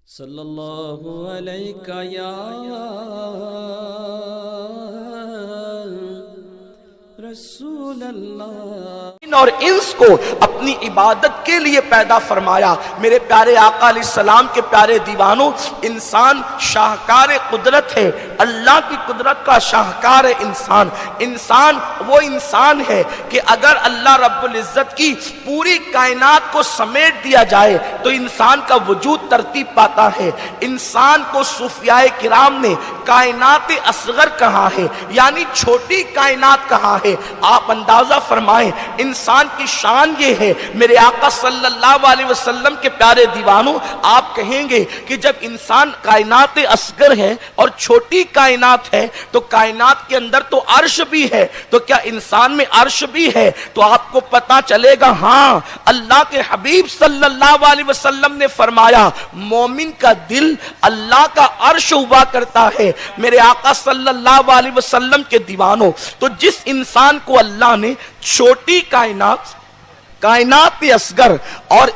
صلی اللہ علیہ یا رسول اللہ، اور انس کو اپنی عبادت کے لیے پیدا فرمایا۔ میرے پیارے آقا علیہ السلام کے پیارے دیوانوں، انسان شاہکار قدرت ہے، اللہ کی قدرت کا شاہکار ہے انسان۔ انسان وہ انسان ہے کہ اگر اللہ رب العزت کی پوری کائنات کو سمیٹ دیا جائے تو انسان کا وجود ترتیب پاتا ہے۔ انسان کو صوفیاء کرام نے کائنات اصغر کہا ہے، یعنی چھوٹی کائنات کہا ہے۔ آپ اندازہ فرمائیں انسان کی شان یہ ہے، میرے آقا صلی اللہ علیہ وسلم کے پیارے دیوانوں، آپ کہیں گے کہ جب انسان کائنات اصغر ہے اور چھوٹی کائنات ہے تو کائنات کے اندر تو عرش بھی ہے، تو کیا انسان میں عرش بھی ہے؟ تو آپ کو پتا چلے گا ہاں، اللہ کے حبیب صلی اللہ علیہ وسلم نے فرمایا مومن کا دل اللہ کا عرش ہوا کرتا ہے۔ میرے آقا صلی اللہ علیہ وسلم کے دیوانوں، تو جس انسان کو اللہ نے چھوٹی کائنات اصغر اور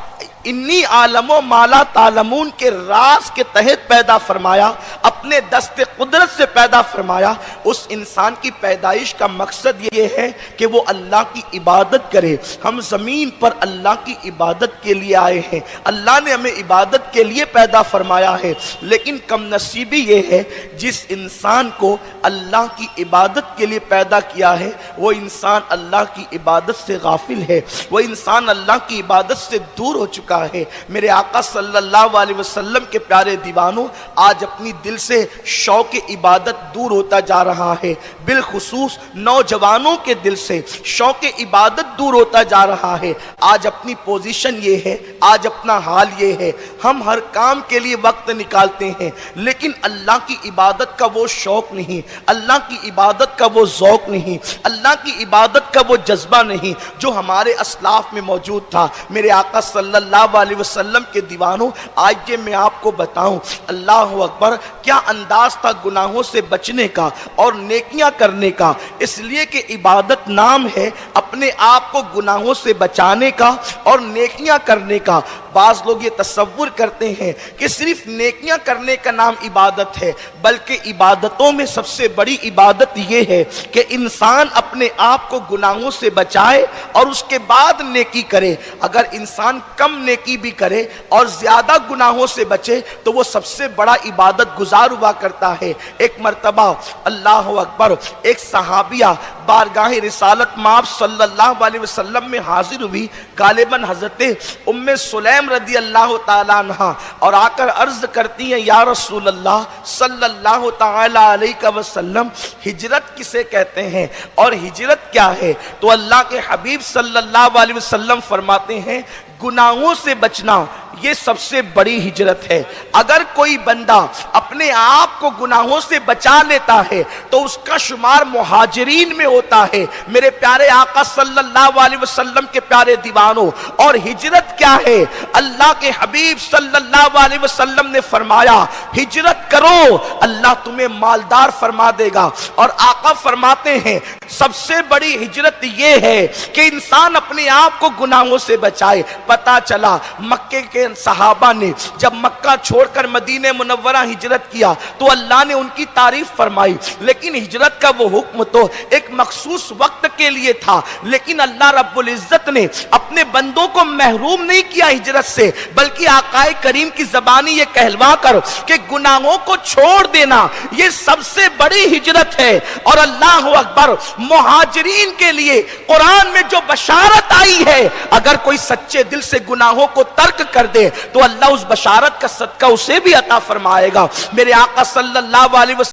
انی عالم و مالا تعلمون کے راز کے تحت پیدا فرمایا، اپنے دست قدرت سے پیدا فرمایا، اس انسان کی پیدائش کا مقصد یہ ہے کہ وہ اللہ کی عبادت کرے۔ ہم زمین پر اللہ کی عبادت کے لیے آئے ہیں، اللہ نے ہمیں عبادت کے لیے پیدا فرمایا ہے، لیکن کم نصیبی یہ ہے جس انسان کو اللہ کی عبادت کے لیے پیدا کیا ہے وہ انسان اللہ کی عبادت سے غافل ہے، وہ انسان اللہ کی عبادت سے دور ہو چکا ہے۔ میرے آقا صلی اللہ علیہ وسلم کے پیارے دیوانوں، آج اپنی دل سے شوق عبادت دور ہوتا جا رہا ہے، بالخصوص نوجوانوں کے دل سے شوق عبادت دور ہوتا جا رہا ہے۔ آج اپنی پوزیشن یہ ہے، آج اپنا حال یہ ہے، ہم ہر کام کے لیے وقت نکالتے ہیں لیکن اللہ کی عبادت کا وہ شوق نہیں، اللہ کی عبادت کا وہ ذوق نہیں، اللہ کی عبادت کا وہ جذبہ نہیں جو ہمارے اسلاف میں موجود تھا۔ میرے آقا صلی اللہ علیہ وسلم کے دیوانوں، آج یہ میں آپ کو بتاؤں، اللہ اکبر، کیا انداز تھا گناہوں سے بچنے کا اور نیکیاں کرنے کا، اس لیے کہ عبادت نام ہے اپنے آپ کو گناہوں سے بچانے کا اور نیکیاں کرنے کا۔ بعض لوگ یہ تصور کرتے ہیں کہ صرف نیکیاں کرنے کا نام عبادت ہے، بلکہ عبادتوں میں سب سے بڑی عبادت یہ ہے کہ انسان اپنے آپ کو گناہوں سے بچائے اور اس کے بعد نیکی کرے۔ اگر انسان کم نیکی بھی کرے اور زیادہ گناہوں سے بچے تو وہ سب سے بڑا عبادت گزار ہوا کرتا ہے۔ ایک مرتبہ اللہ اکبر، ایک صحابیہ بارگاہ رسالت مآب صلی اللہ علیہ وسلم میں حاضر ہوئی، غالباً حضرت ام سلیم رضی اللہ تعالیٰ عنہ، اور آ کر عرض کرتی ہیں یا رسول اللہ صلی اللہ تعالیٰ علیہ وسلم، ہجرت کسے کہتے ہیں اور ہجرت کیا ہے؟ تو اللہ کے حبیب صلی اللہ علیہ وسلم فرماتے ہیں گناہوں سے بچنا یہ سب سے بڑی ہجرت ہے۔ اگر کوئی بندہ اپنے آپ کو گناہوں سے بچا لیتا ہے تو اس کا شمار مہاجرین میں ہوتا ہے۔ میرے پیارے آقا صلی اللہ علیہ وسلم کے پیارے دیوانوں، اور ہجرت کیا ہے؟ اللہ کے حبیب صلی اللہ علیہ وسلم نے فرمایا ہجرت کرو، اللہ تمہیں مالدار فرما دے گا۔ اور آقا فرماتے ہیں سب سے بڑی ہجرت یہ ہے کہ انسان اپنے آپ کو گناہوں سے بچائے۔ پتا چلا مکے کے صحابہ نے جب مکہ چھوڑ کر مدینہ منورہ ہجرت کیا تو اللہ نے ان کی تعریف فرمائی، لیکن ہجرت کا وہ حکم تو ایک مخصوص وقت کے لیے تھا، لیکن اللہ رب العزت نے اپنے بندوں کو محروم نہیں کیا ہجرت سے، بلکہ آقا کریم کی زبانی یہ کہلوا کر کہ گناہوں کو چھوڑ دینا یہ سب سے بڑی ہجرت ہے۔ اور اللہ اکبر، مہاجرین کے لیے قرآن میں جو بشارت آئی ہے، اگر کوئی سچے دل سے گناہوں کو ترک کر دے تو اللہ اس بشارت کا صدقہ اسے بھی عطا فرمائے گا۔ میرے آقا صلی اللہ علیہ وسلم